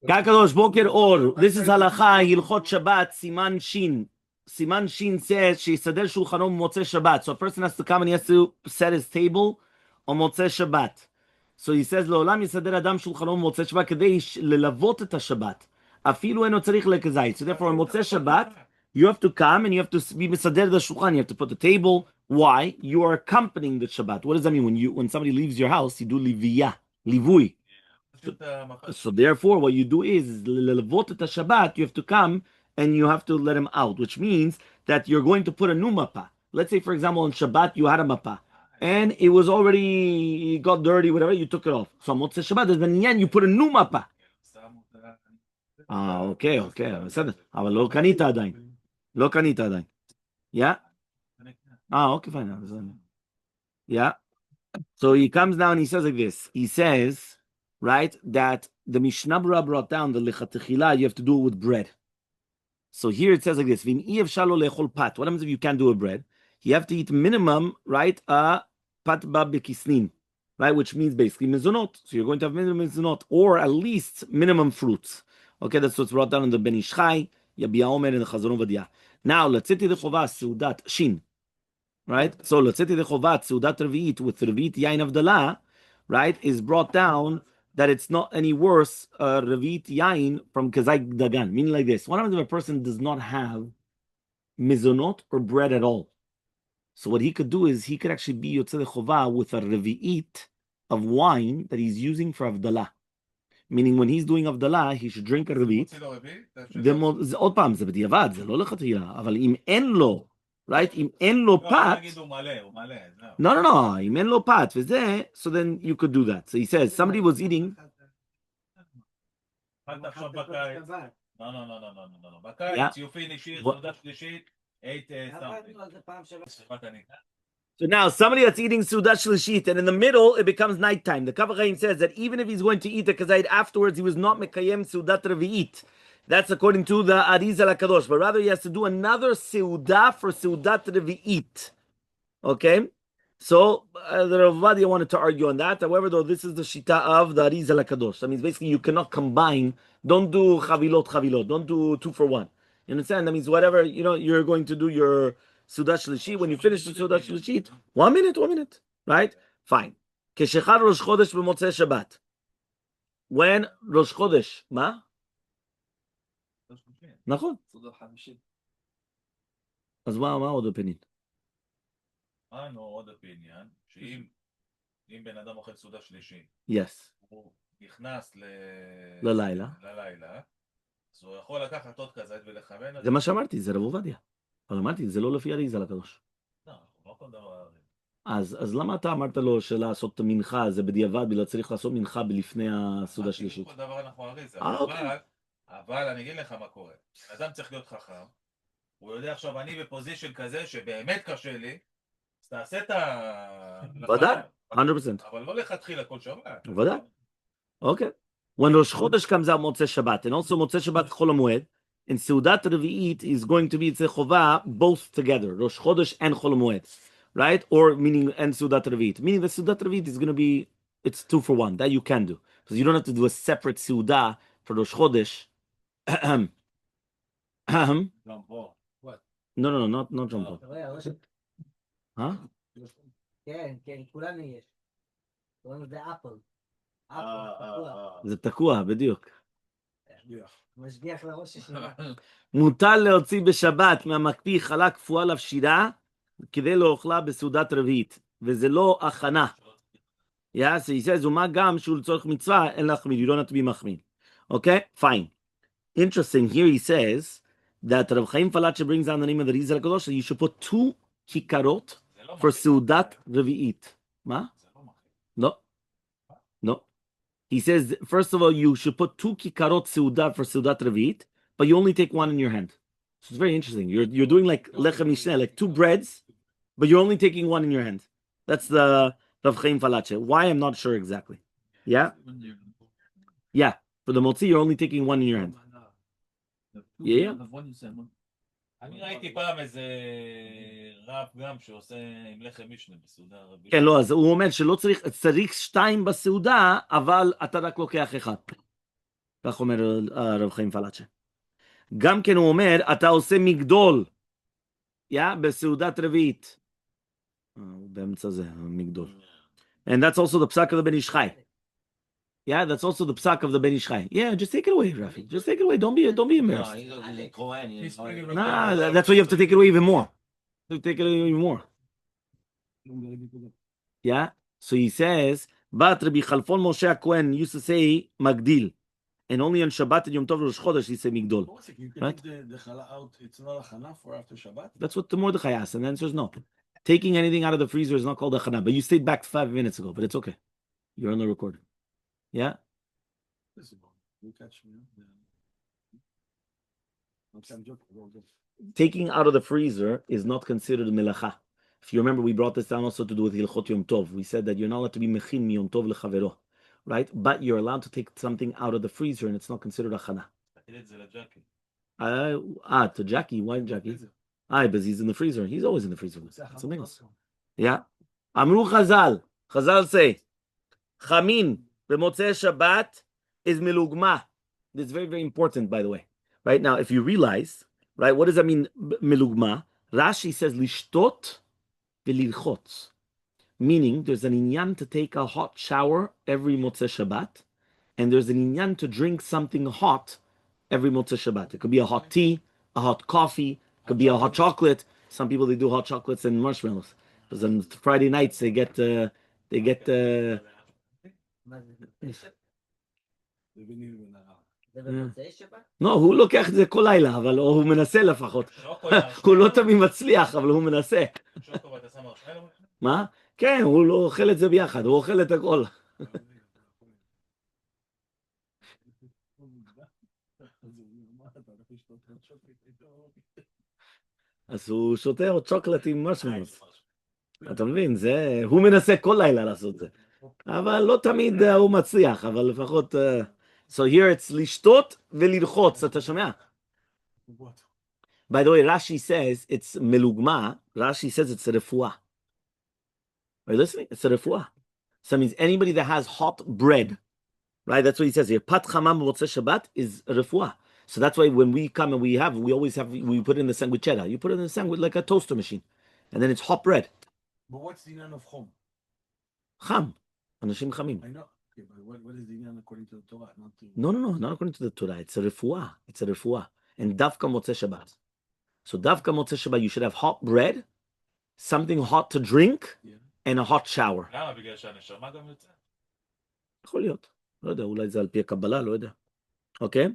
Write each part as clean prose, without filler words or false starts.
Kakadosh Boker Or. This is halacha Hilchot Shabbat Siman Shin. Siman Shin says שיסדר שולחנו במוצאי Shabbat. So a person has to come and he has to set his table on מוצאי Shabbat. So he says לעולם יסדר אדם שולחנו במוצאי Shabbat כדי ללוות את השבת. אפילו אינו צריך לכזית. So therefore on מוצאי Shabbat you have to come and you have to be מסדר את השולחן. You have to put the table. Why? You are accompanying the Shabbat. What does that mean? When somebody leaves your house, you do liviyah, livui. So therefore, what you do is lelevot et Shabbat. You have to come and you have to let him out, which means that you're going to put a new mapa. Let's say, for example, on Shabbat you had a mapa and it was already got dirty, whatever. You took it off. So on Motzei Shabbat, there's been you put a new mapa. Okay. בסדר. אבל לא קנית עדיין. לא קנית עדיין. Yeah. Okay, fine. Yeah. So he comes down and he says like this. He says, right, that the Mishnah Berurah brought down the lechatechila, you have to do it with bread. So here it says like this: V'im efshar lo le'echol pat. What happens if you can't do a bread? You have to eat minimum, right, a pat ba bekisnin, right, which means basically mezonot. So you're going to have minimum mezonot, or at least minimum fruits. Okay, that's what's brought down in the Ben Ish Chai, Yabia Omer, and the Chazon Ovadia. Now let's say the chovah seudat shin. Right? So let's say the chovat Seudat reviit with reviit yain avdala, right, is brought down that it's not any worse reviit yain from kazai dagan. Meaning like this: what happens if a person does not have mizonot or bread at all? So what he could do is he could actually be yotzei chova with a reviit of wine that he's using for avdala. Meaning when he's doing avdala, he should drink a reviit. עוד פעם, זה בדיעבד, זה לא לכתחילה, אבל אם אין לו, right? אם אין לו פת, no, אם אין לו פת וזה, so then you could do that. So he says, somebody was eating. No. בקיץ, you finish it, סעודה שלישית, 8 So now somebody that's eating Seudat Shlishit, and in the middle it becomes nighttime. The Kaf HaChaim says that even if he's going to eat the kazait afterwards, he was not mekayem Seudat Revi'it. That's according to the Arizal HaKadosh. But rather he has to do another Seudah for Seudat Revi'it. Okay? So the Rav Vadia wanted to argue on that. However, though, this is the Shita of the Arizal HaKadosh. That means basically you cannot combine. Don't do chavilot. Don't do 2 for 1. You understand? That means whatever, you're going to do your Seudat Shlishit. When you finish the Seudat Shlishit, 1 minute, right? Fine. Keshechad Rosh Chodesh b'Motzei Shabbat. When Rosh Chodesh, מה? נכון. אז מה עוד opinion? עוד opinion, שאם בן אדם אוכל סעודה שלישית, Yes. הוא נכנס ללילה, אז הוא יכול לקחת עוד כזית ולכוון. זה מה שאמרתי, זה רב עובדיה. אבל אמרתי, זה לא לפי אריזל הקדוש. לא כל דבר. אז למה אתה אמרת לו שלעשות מנחה זה בדיעבד, בגלל צריך לעשות מנחה בלפני הסעודה השלישית? כל דבר אנחנו אריזה. אוקיי. אבל אני אגיד לך מה קורה. אדם צריך להיות חכם. הוא יודע עכשיו, אני בפוזישן כזה שבאמת קשה לי, אז תעשה את ה... ודאי, 100%. אבל לא לכתחילה כל שבת. ודאי. אוקיי. When Rosh Chodesh comes out Motzei Shabbat, and also Motzei Shabbat Chol HaMoed, and Seudat Revi'it is going to be Tzechovah both together, Rosh Chodesh and Chol HaMoed, right? Or meaning, and Seudat Revi'it. Meaning the Seudat Revi'it is going to be, it's 2 for 1. That you can do. Because you don't have to do a separate Seudah for Rosh Chodesh. What? No, not jumbo. Huh? כן, כולנו יש. קוראים לזה אפל. זה תקוע, בדיוק. משגיח לראש השנה. מותר להוציא בשבת מהמקפיא חלה קפואה לפשירה, כדי לאוכלה בסעודת רביעית, וזה לא הכנה. Yes, he says, ומה גם שהוא לצורך מצווה, אין להחמיר, you don't have to be מחמיר. Okay, fine. Interesting, here he says, that Rav Chaim Falache brings down the name of the Rizal HaKadosh, that you should put 2 kikarot for סעודת רביעית. מה? No. He says, first of all, you should put 2 kikarot seudah for Seudat David, but you only take 1 in your hand. So it's very interesting. You're doing like lechem mishneh, like 2 breads, but you're only taking 1 in your hand. That's the Rav Chaim Falache. Why? I'm not sure exactly. Yeah? Yeah. For the motzi, you're only taking 1 in your hand. Yeah. אני ראיתי פעם איזה רב גם שעושה עם לחם משנה בסעודה רביעית. כן, לא, אז הוא אומר שלא צריך 2 בסעודה, אבל אתה רק לוקח 1. כך אומר רב חיים פלאצ'ה. גם כן הוא אומר, אתה עושה מגדול, בסעודת רביעית. באמצע זה, מגדול. And that's also the psak of the Ben Ish Chai. Yeah, that's also the psak of the Ben Ish Chai. Yeah, just take it away, Rafi. Just take it away. Don't be embarrassed. Nah, that's why you have to take it away even more. You have to take it away even more. Yeah. So he says, Bat Rabbi Chalfon Moshe HaKohen used to say Magdil. And only on Shabbat and Yom Tov Rosh Chodesh he said Migdol. Right? The challah out, it's not a chana for after Shabbat? That's what the Mordechai asked, and the answer is no. Taking anything out of the freezer is not called a chana, but you stayed back 5 minutes ago, but it's okay. You're on the recording. Yeah? You catch me. Taking out of the freezer is not considered melacha. If you remember, we brought this down also to do with Hilchot Yom Tov. We said that you're not allowed to be mechin mi Yom Tov lechavero, right? But you're allowed to take something out of the freezer, and it's not considered a chana. To Jackie. Why Jackie? Because he's in the freezer. He's always in the freezer. Something else. Yeah. Amru Chazal. Chazal say, Chamin b'motzei Shabbat is milugma. This is very, very important, by the way. Right now, if you realize, right, what does that mean, milugma? Rashi says, lishtot v'lilchot. Meaning, there's an inyan to take a hot shower every motzei Shabbat, and there's an inyan to drink something hot every motzei Shabbat. It could be a hot tea, a hot coffee, it could be a hot chocolate. Some people, they do hot chocolates and marshmallows. Because on Friday nights, they get לא, הוא לוקח את זה כל לילה, אבל הוא מנסה לפחות. הוא לא תמיד מצליח, אבל הוא מנסה. מה? כן, הוא לא אוכל את זה ביחד, הוא אוכל את הכל. אז הוא שותה עוד שוקולד עם משמעוס. אתה מבין, הוא מנסה כל לילה לעשות זה. אבל לא תמיד הוא מצליח, אבל לפחות... So here it's לשתות וללחוץ, אתה שומע? By the way, Rashi says it's melugma. Rashi says it's a refuah. Are you listening? It's a refuah. So that means anybody that has hot bread, right? That's what he says here. Pat chamam b'motzei Shabbat is a refuah. So that's why when we come and we always have, we put it in the sandwich cheddar. You put it in the sandwich like a toaster machine. And then it's hot bread. But what's the inyan of chom? Cham. Anashim chamim. I know. Okay, but what is the inyan according to the Torah? No, not according to the Torah. It's a refuah. It's a refuah. And davka motzei Shabbat. So davka motzei Shabbat, you should have hot bread, something hot to drink, and a hot shower. למה? בגלל שהנשמה גם יוצא? יכול להיות. לא יודע, אולי זה על פי הקבלה, לא יודע. Okay?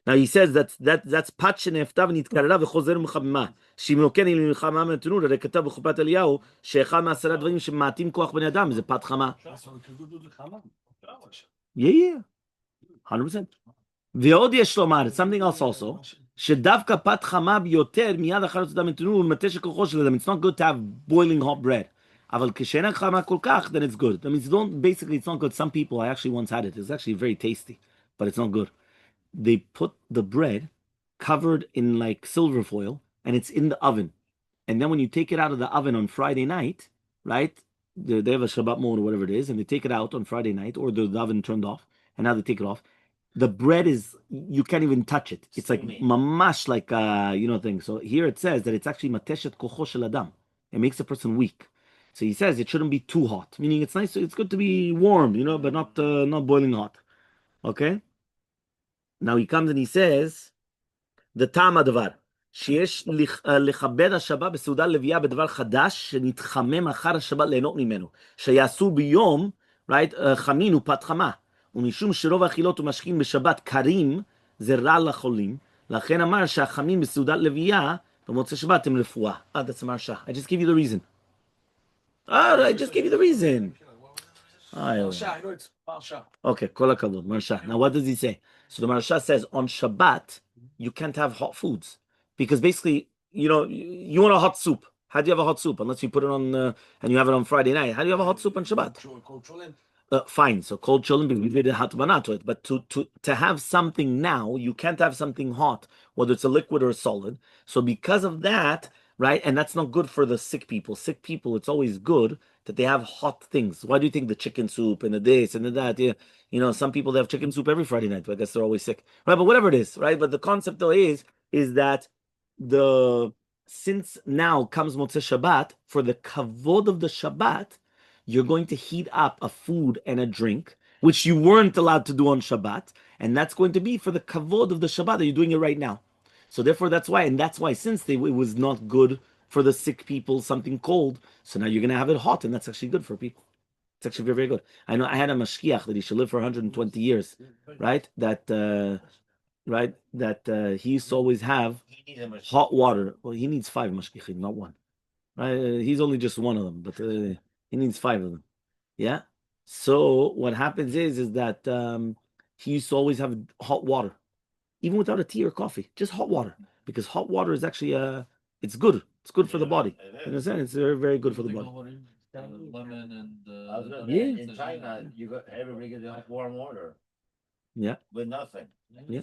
Now he says that's פת שנאפתה ונתקררה וחוזר מחממה. שאם נוקן היא מלחמה מהתנור, הרי כתב בחופת אליהו, שאחד מעשרה דברים שמעטים כוח בני אדם, זה פת חמה. Yeah. 100%. ועוד יש לומר, something else also, שדווקא פת חמה ביותר, מיד אחר יוצא מהתנור, הוא מטה שכוחו של אדם. It's not good to have boiling hot bread. אבל כשאין חמה כל כך, then it's good. That means basically it's not good. Some people, I actually once had it. It's actually very tasty, but it's not good. They put the bread covered in like silver foil, and it's in the oven. And then when you take it out of the oven on Friday night, right? They have a Shabbat mode or whatever it is, and they take it out on Friday night, or the oven turned off, and now they take it off. The bread is, you can't even touch it. It's like mamash, like thing. So here it says that it's actually mateshet kocho shel adam. It makes a person weak. So he says it shouldn't be too hot, meaning it's nice. It's good to be warm, but not boiling hot. Okay. Now he comes and he says, the tam advar, שיש לכבד השבת בסעודה לביאה בדבר חדש שנתחמם אחר השבת ליהנות ממנו, שיעשו ביום, right, חמין ופת חמה, ומשום שרוב האכילות ומשקים בשבת קרים, זה רע לחולים, לכן אמר שהחמין בסעודת לביאה במוצאי שבת הם רפואה. That's Marsha. I just gave you the reason. I just gave you the reason. Marsha, I know it's Marsha. Okay, kol hakavod, Marsha. Now what does he say? So the Marsha says on Shabbat you can't have hot foods because basically, you want a hot soup. How do you have a hot soup unless you put it on and you have it on Friday night? How do you have a hot soup on Shabbat? Fine, so cold cholent because we did a hot banana to it. But to have something now, you can't have something hot, whether it's a liquid or a solid. So because of that, right, and that's not good for the sick people. Sick people, it's always good that they have hot things. Why do you think the chicken soup and the this and the that? Yeah, some people they have chicken soup every Friday night. But I guess they're always sick, right? But whatever it is, right? But the concept though is that since now comes Motzei Shabbat, for the kavod of the Shabbat, you're going to heat up a food and a drink, which you weren't allowed to do on Shabbat, and that's going to be for the kavod of the Shabbat that you're doing it right now. So therefore, that's why since it was not good for the sick people, something cold, so now you're going to have it hot, and that's actually good for people. It's actually very, very good. I know I had a mashkiach that he should live for 120 years, right? That he used to always have hot water. Well, he needs 5 mashkichim, not 1. Right? He's only just one of them, but he needs 5 of them. Yeah. So what happens is that he used to always have hot water, even without a tea or coffee, just hot water, because hot water is actually it's good. It's good for the body. You understand? It's very, very good for the body. Lemon and Yeah. in China, everybody gets warm water. Yeah. With nothing. Yeah.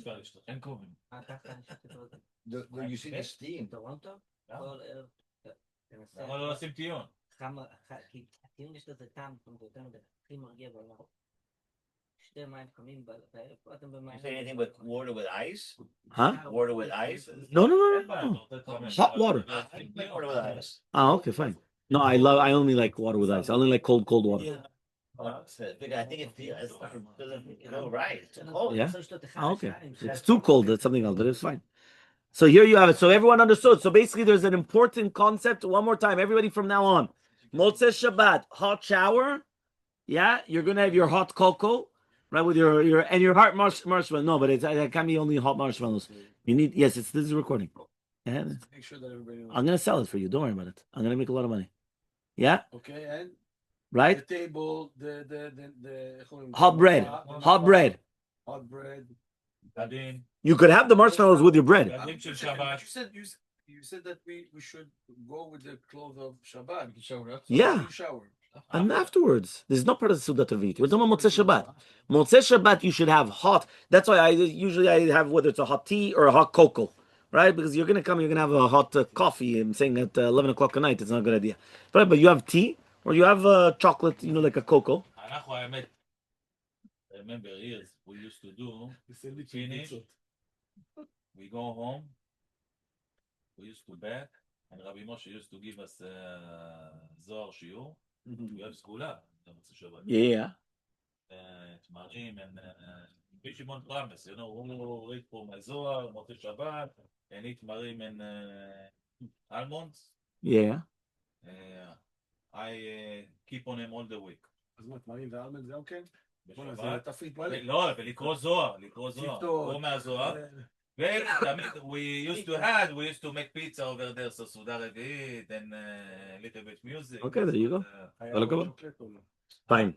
You see the steam. טורונטו? למה לא לשים טיון? כי הטיעון יש לזה טעם, יותר מדי, הכי מרגיע בעולם. שתי מים חמים בערב, פה אתם במים. You say anything with water with ice? Huh? Water with ice? No. Hot water. I like water with ice. Oh, okay, fine. No, I only like water with ice. I only like cold water. I think it doesn't feel right. It's cold. Yeah. Oh, okay. It's too cold. That's something else, but it's fine. So here you have it. So everyone understood. So basically, there's an important concept. One more time, everybody from now on. Motzei Shabbat, hot shower. Yeah, you're gonna have your hot cocoa, right? With your hot marshmallow. No, but it can't be only hot marshmallows. You need this is recording. Yeah. Make sure that everybody knows. I'm gonna sell it for you. Don't worry about it. I'm gonna make a lot of money. Yeah. Okay, and Right. the table, the Hot bread. Hot bread. Hot bread. בגדים, You could have the marshmallows with your bread. בגדים של שבת. You said that we should go with the clothes of Shabbat. Yeah. Shower. And afterwards, there's no part of the Seudat David. We're talking about Motzei Shabbat. Motzei Shabbat, you should have hot. That's why I have whether it's a hot tea or a hot cocoa, right? Because you're gonna have a hot coffee. I'm saying at 11 o'clock at night, it's not a good idea. But you have tea or you have chocolate, like a cocoa. אנחנו האמת, remember years we used to do, finish, we go home, we used to bake, and Rabbi Moshe used to give us Zohar shiur. We have סגולה, Yeah. תמרים, and Rabbi Shimon promise, who read from my Zohar, Motzei Shabbat, and eat tmarim and almonds. Yeah. I keep on them all the week. אז מה, תמרים ואלמנד זה אוקיי? בוא'נה, זה בשבת. תפריט מלא. לא, ולקרוא זוהר, לקרוא מהזוהר. ותמיד, we used to make pizza over there, so סעודה רביעית, and a little bit music. Okay, there you go. היה הכבוד. שוקולד או לא? Fine.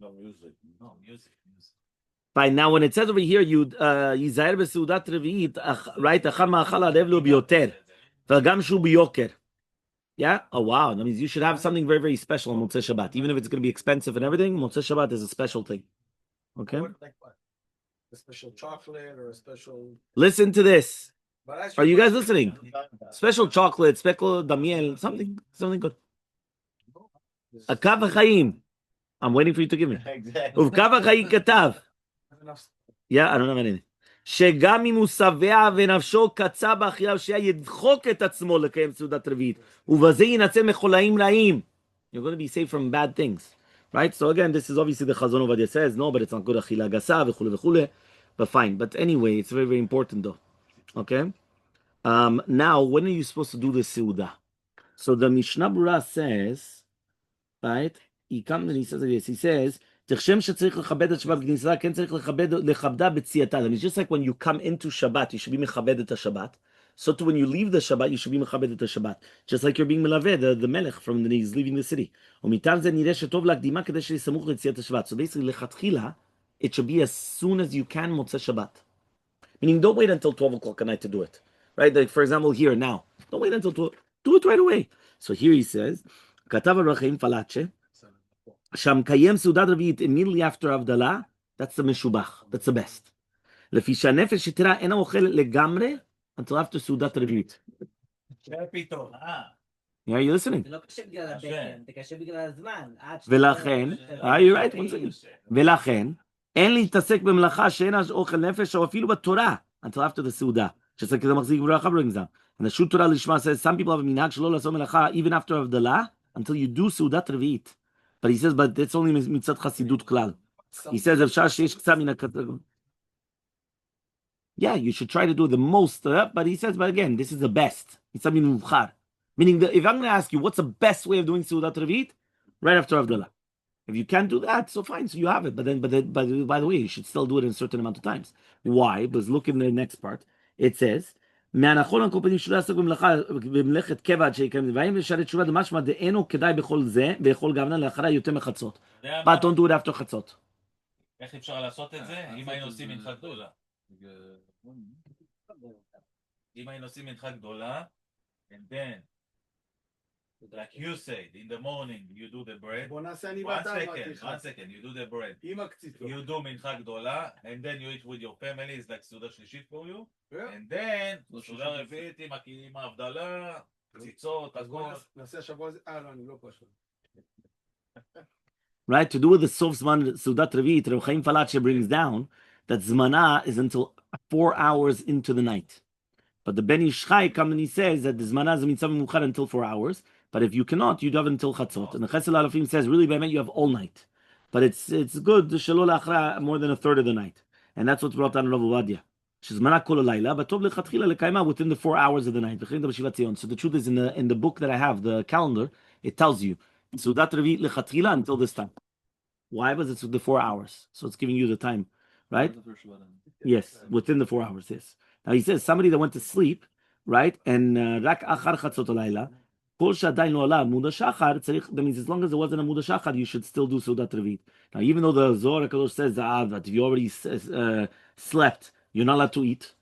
No music. Fine. Now, when it says over here, ייזהר בסעודת רביעית, right? אחד מאכל ערב לו ביותר, וגם שהוא ביוקר. Yeah? Oh, wow. That means you should have something very, very special on Motzei Shabbat. Even if it's going to be expensive and everything, Motzei Shabbat is a special thing. Okay? Like what? A special chocolate or a special... Listen to this. But I Are you guys listening? Special chocolate, special damiel, something good. A Kav HaChaim. I'm waiting for you to give me. Exactly. Uvkav HaChaim katav. Yeah, I don't have anything. שגם אם הוא שבע ונפשו קצה באכילה ושתייה ידחוק את עצמו לקיים סעודת רביעית ובזה ינצל מחולאים רעים. You're going to be saved from bad things. Right? So again, this is obviously the Chazon Ovadia says, no, but it's not good אכילה גסה וכו'. But fine. But anyway, it's very, very important though. Okay? Now, when are you supposed to do the Seudah? So the Mishnah Berurah says, right? He comes and he says this. He says, תחשם שצריך לכבד את שבת בכניסה, כן צריך לכבדה בציאתה. It's just like when you come into Shabbat, you should be מכבד את השבת. So too, when you leave the Shabbat, you should be מכבד את השבת. Just like you're being מלווה, the melech from the he's leaving the city. ומטעם זה נראה שטוב להקדימה כדי שיהיה סמוך ליציאת השבת. So basically, לכתחילה, it should be as soon as you can מוצא שבת. Meaning, don't wait until 12 o'clock at night to do it. Right? Like, for example, here, now. Don't wait until 12. Do it right away. So here he says, כתב על רחיים פלאצ'ה, שהמקיים סעודת רביעית immediately after הבדלה, that's the משובח, that's the best. לפי שהנפש יתרה אינה אוכל לגמרי until after סעודת רביעית. זה פתאום, Yeah, you listening? זה לא קשה בגלל הבטן, זה קשה בגלל הזמן. ולכן, you're right, one second. ולכן, אין להתעסק במלאכה שאין אוכל נפש, או אפילו בתורה, until after the סעודה. שזה כזה מחזיק ברכה ברינגזם. And the Shut Torah Lishma says, some people have a minhag שלא לעשות מלאכה, even after הבדלה, until you do סעודת רביעית. But he says, but it's only מצד חסידות כלל. He says, אפשר שיש קצת מן Yeah, you should try to do the most, but he says, but again, this is the best. It's something muvchar. Meaning, that if I'm going to ask you, what's the best way of doing Seudat David? Right after Avdallah. If you can't do that, so fine, so you have it. But by the way, you should still do it in a certain amount of times. Why? Because look in the next part. It says, מהנכון על כל פנים שלא יעסוק במלאכת קבע עד שיקיים דברים, ושאלה תשובה דמשמע דאינו כדאי בכל זה, ויכול גוונה לאחריה יותר מחצות. But don't do it after חצות. איך אפשר לעשות את זה? אם היינו עושים מנחה גדולה. אם היינו עושים מנחה גדולה, and then, like you said, in the morning you do the bread. בוא נעשה אני One ואתה second, you do the bread. עם הקציצות. You do מנחה גדולה, and then you eat with your family, it's like סעודה שלישית for you. Yeah. And then, סעודה רביעית עם ההבדלה, קציצות, אז בוא הכל. נעשה השבוע הזה, לא, אני לא פה השבוע. Right, to do with the Surfside Seudat David, Reb Chaim Falache brings down that Zmana is until 4 hours into the night. But the Ben Ish Chai comes and he says that the Zmana is mitzvah muchar until 4 hours. But if you cannot, you do have until Chatzot. And the Chesed Alafim says, really, by you have all night. But it's good, Shalol Achra, more than a third of the night. And that's what's brought down in Rav Ovadia. Shezmana kol halayla, but tov lechatchila lekaima within the 4 hours of the night. So the truth is, in the book that I have, the calendar, it tells you Seudat reviit lechatchila until this time. Why? Because it's the 4 hours, so it's giving you the time, right? Yes, within the 4 hours. Yes. Now he says somebody that went to sleep, right, and rak achar chatzot halayla, kol shadayin lo alav muda shachar. That means as long as it wasn't a muda shachar, you should still do Seudat reviit. Now, even though the Zohar HaKadosh says that if you already slept, you're not allowed to eat.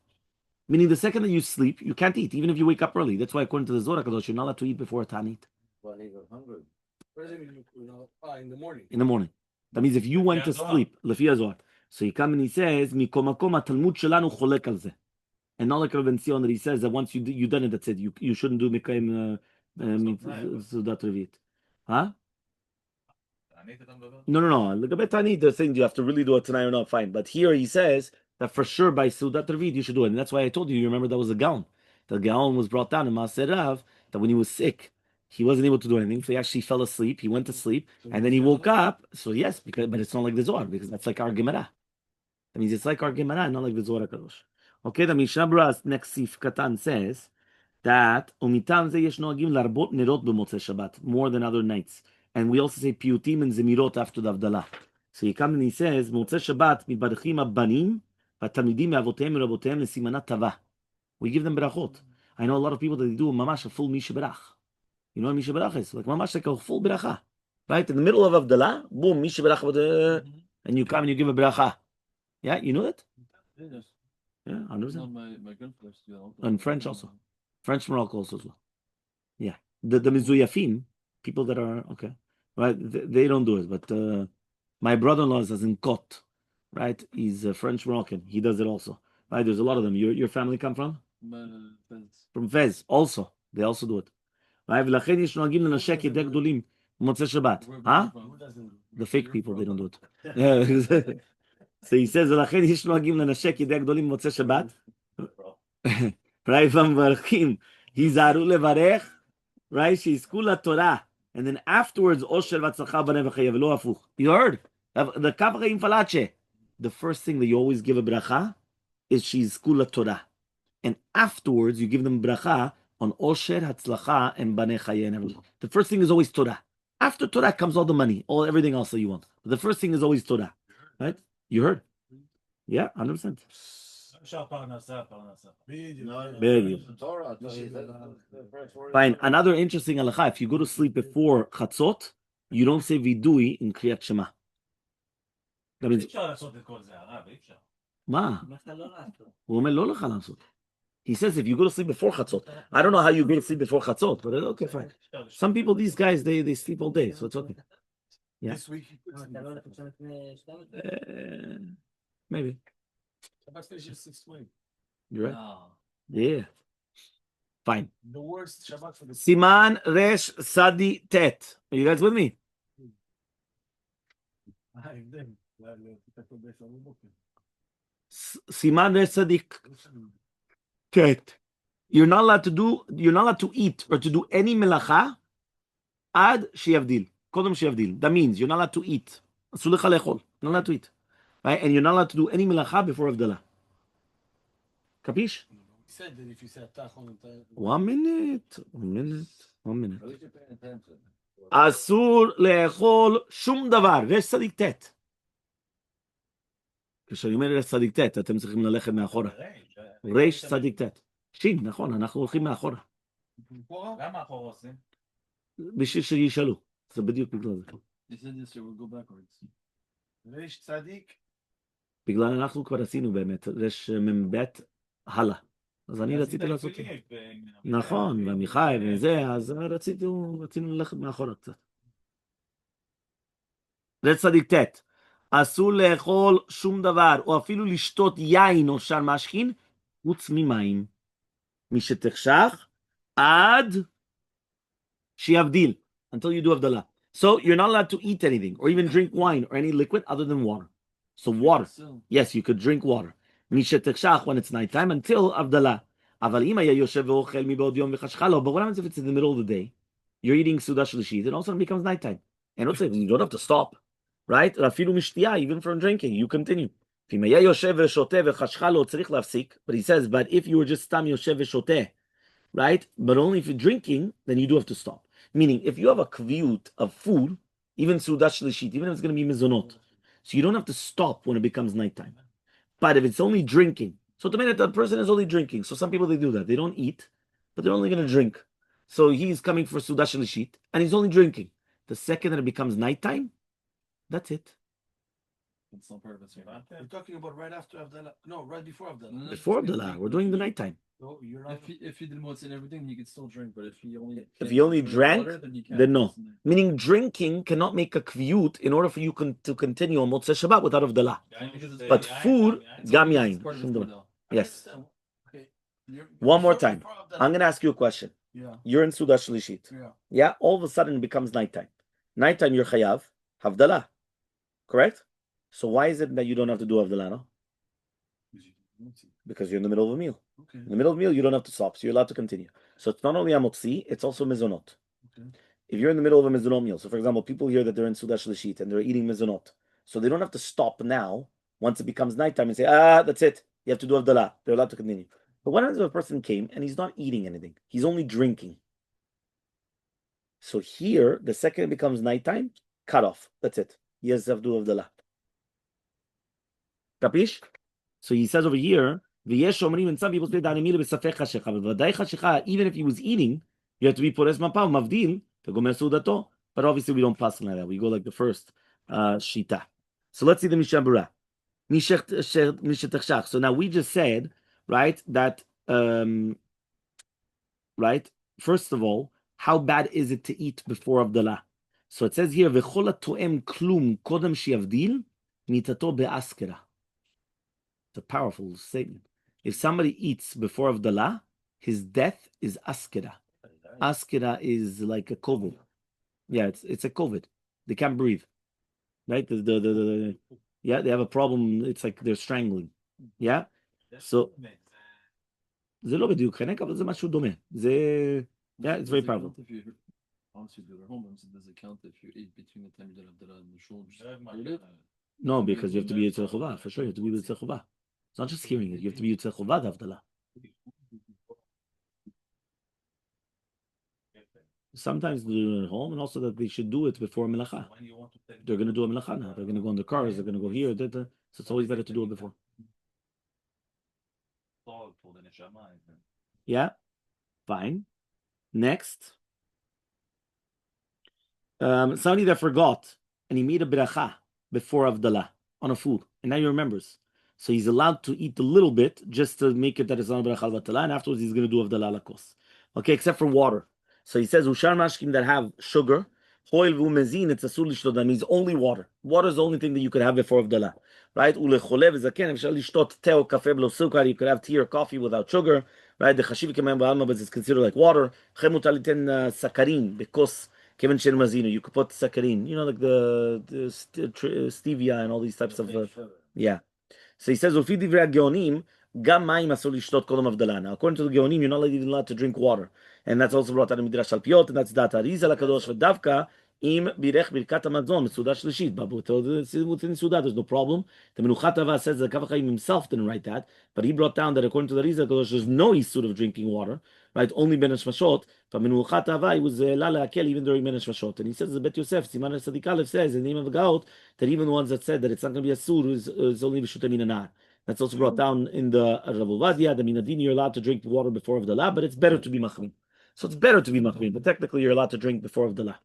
Meaning the second that you sleep, you can't eat, even if you wake up early. That's why according to the Zohar HaKadosh, you're not allowed to eat before Tanit. What does it mean, in the morning? In the morning. That means if you went to sleep, Lefi HaZohar, so he comes and he says, Mikomakom HaTalmud shelanu cholek al zeh. And not like Rabbi Zion that he says that once you done it, that's it. You shouldn't do Mikayim Seudat reviit. Huh? No. Legabei Tanit, they're saying you have to really do it tonight or not, fine. But here he says that for sure by Seudat reviit you should do it. And that's why I told you remember that was a Gaon. The Gaon was brought down in Maaseh Rav, that when he was sick, he wasn't able to do anything. So he actually fell asleep. He went to sleep. And then he woke up. So yes, but it's not like the Zohar, because that's like our Gemara. That means it's like our Gemara, not like the Zohar HaKadosh. Okay, the Mishnah Berurah next Sif Katan says that umitam ze yesh noagim larbot nerot b'motzei Shabbat more than other nights, and we also say piyutim and zemirot after the Avdalah. So he comes and he says motzei Shabbat mitbadachim abanim v'tamidim me'avoteim u'raboteim lesimanat tava. We give them berachot. I know a lot of people that they do mamash a full mishaberach. You know what mishaberach is? Like mamash like a full beracha, right in the middle of Avdalah. Boom, mishaberach, and you come and you give a beracha. Yeah, you know it. Yes. Yeah, 100%. My grandfather still. And French also. French Morocco also as well. Yeah. The Mizuyafim, people that are, okay, right, they don't do it. But my brother-in-law is in Kot, right? He's French Moroccan. He does it also. Right? There's a lot of them. Your family come from? From Fez. Also. They also do it. Right? Huh? The fake people, they don't do it. So he says, ולכן יש נוהגים לנשק ידי הגדולים במוצאי שבת. Right, ומברכים, היזהרו לברך, right, שיזכו לתורה. And then afterwards, עושר והצלחה בני וחייה, ולא הפוך. You heard? The Kaf Chaim Falache. The first thing that you always give a bracha is שיזכו לתורה. And afterwards, you give them bracha on עושר, הצלחה, and בני חייה and everything. The first thing is always Torah. After Torah comes all the money, everything else that you want. But the first thing is always Torah. Right? You heard? Yeah, 100%. Fine. Another interesting halacha: if you go to sleep before chatzot, you don't say vidui in kriyat shema. That means. Ma? He says if you go to sleep before chatzot, I don't know how you go to sleep before chatzot, but okay, fine. Some people, these guys, they sleep all day, so it's okay. Yeah. This week, Maybe. Shabbat finishes 6:20. You're right. Yeah. Fine. The worst Shabbat for the Siman Resh Sadi Tet. Are you guys with me? Siman Resh Sadi Tet. You're not allowed to eat or to do any melacha ad shiavdil. Kodem shiavdil. That means you're not allowed to eat. Asur lecha lechol. Not allowed to eat. Right? And you're not allowed to do any melacha before Havdalah. Capish? He said that if you say tachon, 1 minute. 1 minute. 1 minute. Asur lechol shum davar. Resh צדיק ט'. כשאני אומר רש צדיק ט', אתם צריכים ללכת מאחורה. רש צדיק ט'. שין, נכון, אנחנו הולכים מאחורה. למה אחורה עושים? בשביל שישאלו. זה בדיוק בגלל זה. He said this year we'll go backwards. ריש צדיק. בגלל אנחנו כבר עשינו באמת, רש מ"ב הלאה. אז אני רציתי לעשות... נכון, ועמיחי וזה, אז רצינו ללכת מאחורה קצת. רש צדיק ט'. אסור לאכול שום דבר, או אפילו לשתות יין או שאר משכין, חוץ ממים. מי שתחשך, עד שיבדיל, until you do הבדלה. So you're not allowed to eat anything, or even drink wine, or any liquid other than water. So water, yes, you could drink water. מי שתחשך when it's nighttime, until הבדלה. אבל אם היה יושב ואוכל מבעוד יום וחשכה לו, but what happens if it's in the middle of the day, you're eating סעודה שלישית, and also it becomes nighttime. And also, you don't have to stop. Right? אפילו משתייה, even from drinking, you continue. אם היה יושב ושותה וחשכה לו, צריך להפסיק. But he says, but if you were just סתם יושב ושותה, right? But only if you're drinking, then you do have to stop. Meaning, if you have a קביעות of food, even סעודה שלישית, even if it's going to be מזונות, so you don't have to stop when it becomes nighttime. But if it's only drinking, so the minute that person is only drinking, so some people, they do that. They don't eat, but they're only going to drink. So he's coming for סעודה שלישית, and he's only drinking. The second that it becomes nighttime, that's it. It's on purpose. We're talking about right after Havdalah. No, right before Havdalah. Before Havdalah, we're doing the nighttime. No, you're not. If he didn't want and everything, he could still drink. But if he only drank, then no. Meaning drinking cannot make a kviyut in order for you to continue on Motzei Shabbat without Havdalah. But food, gam yain. Yes. Okay. One more time. I'm going to ask you a question. Yeah. You're in Seudat Shlishit. Yeah. Yeah. All of a sudden it becomes nighttime. Nighttime you're chayav, Havdalah. Correct? So why is it that you don't have to do Havdalah? No? Because you're in the middle of a meal. Okay. In the middle of a meal, you don't have to stop, so you're allowed to continue. So it's not only Amotzi, it's also Mizonot. Okay. If you're in the middle of a Mizonot meal, so for example, people hear that they're in Seudat Shlishit and they're eating Mizonot, so they don't have to stop now, once it becomes nighttime, and say, that's it, you have to do Havdalah. They're allowed to continue. But what happens if a person came and he's not eating anything? He's only drinking. So here, the second it becomes nighttime, cut off. That's it. He has to do Havdalah. Capish? So he says over here, and some people say that even if he was eating, you have to be pores mapav mavdil to gomer sudato. But obviously we don't pass like that. We go like the first shita. So let's see the mishabura. So now we just said, right, that right. First of all, how bad is it to eat before Havdalah? So it says here, v'chol hatoem klum kodem shiavdil nitato be'askera. It's a powerful statement. If somebody eats before Havdalah, his death is askera. Askera is like a COVID. Yeah, it's a COVID. They can't breathe. Right? Yeah, they have a problem. It's like they're strangling. Yeah? So, זה לא בדיוק חנק, אבל זה משהו דומה. זה, yeah, it's very powerful. Honestly, the home does it count if you eat between the time you did Havdalah and the shul? No, because you have to be Yitzhak Chovah. For sure, you have to be Yitzhak Chovah. It's not just hearing it. You have to be Yitzhak Chovah Havdalah. Sometimes they do it at home, and also that they should do it before Melacha. They're going to do a Melacha now. They're going to go in their cars. They're going to go here. So it's always better to do it before. Yeah? Fine. Next. Somebody that forgot, and he made a bracha before Havdalah on a food, and now he remembers. So he's allowed to eat a little bit just to make it that it's not a bracha al-batalah, and afterwards he's going to do Havdalah lakos. Okay, except for water. So he says, Ushar mashkim that have sugar, hoil v'umezin, it's asur lishtot, that means only water. Water is the only thing that you could have before Havdalah. Right? Ulechole v'zaken, efshar lishtot te or kafe b'lo sukar, you could have tea or coffee without sugar. right? The chashiv kemayim ba'alma, but it's considered like water. Chem mutar liten sakarin bekos keven shen mazino. You could put sakarin, like the stevia and all these types of yeah. So he says, "Ufi divrei geonim, gam mayim asur lishtot kol havdalah." Now, according to the geonim, you're not even allowed to drink water, and that's also brought out in Midrash Alpiot, and that's dat Arizal Hakadosh v'davka im birech birkat hamazon Seudat shlishit. But within Seudat, there's no problem. The Menuchat Hava says that Kav HaChaim himself didn't write that, but he brought down that according to the Arizal Hakadosh, there's no isur of drinking water, right? Only ben hashmashot. But Menuchat Hava, he was la le'akel even during ben hashmashot, and he says the Bet Yosef Siman Sadik Aleph says in the name of the Gaot that even the ones that said that it's not going to be a sur is only b'shuta minanar. That's also brought down in the Rav Ovadia. The Minadin, you're allowed to drink water before Havdalah, but it's better to be machmir. So it's better to be machmir, but technically you're allowed to drink before Havdalah.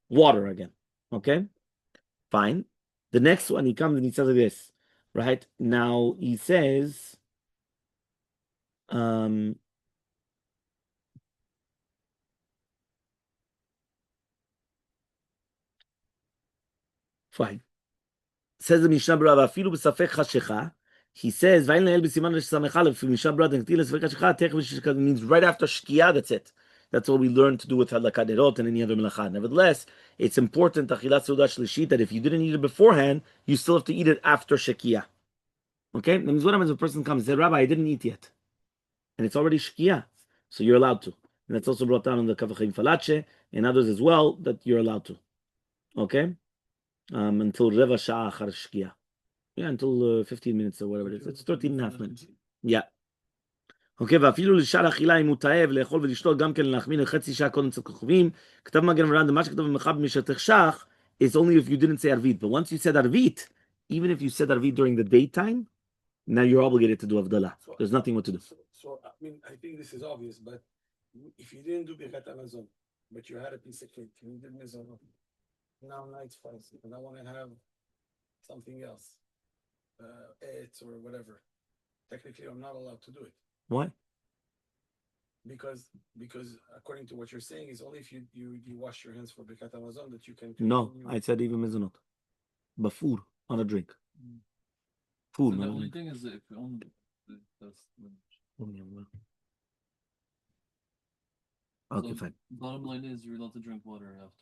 Water again. Okay? Fine. The next one, he comes and he says like this. Right? Now, he says, fine. Says the Mishnah Berurah, afilu b'safek chashecha. He says, "Vayin le'el b'siman resh aleph." Mishnah Berurah netilas safek chashecha. Tech v'shishka means right after shkia. That's it. That's what we learn to do with halakha derot and any other melacha. Nevertheless, it's important achilat seudat shlishit that if you didn't eat it beforehand, you still have to eat it after shkia. Okay, that means what happens if a person comes and says, "Rabbi, I didn't eat yet," and it's already shkia, so you're allowed to. And that's also brought down in the Kavachim Falache and others as well that you're allowed to. Okay, until reva sha'ah achar shkia. Yeah, until 15 minutes or whatever it is. It's 13 and a half minutes. Yeah. Okay, ואפילו לשאר אכילה אם הוא תאב לאכול ולשתות גם כן להחמין לחצי שעה קודם אצל כוכבים. כתב מגן אברהם, מה שכתב במרחב משתך שח is only if you didn't say arvit. But once you said arvit, even if you said arvit during the daytime, now you're obligated to do avdalah. There's nothing what to do. So I mean, I think this is obvious, but if you didn't do Birkat Hamazon, but you had a piece of cake, you did mezonot, now night's spicy, and I want to have something else. Eggs or whatever. Technically, I'm not allowed to do it Why? because according to what you're saying, is only if you wash your hands for Birkat Hamazon that you can. No, continue. I said even mezonot. But food, not a drink. Food, So not the a only drink. thing is that if you only that's Okay, so fine. bottom line is you're allowed to drink water after.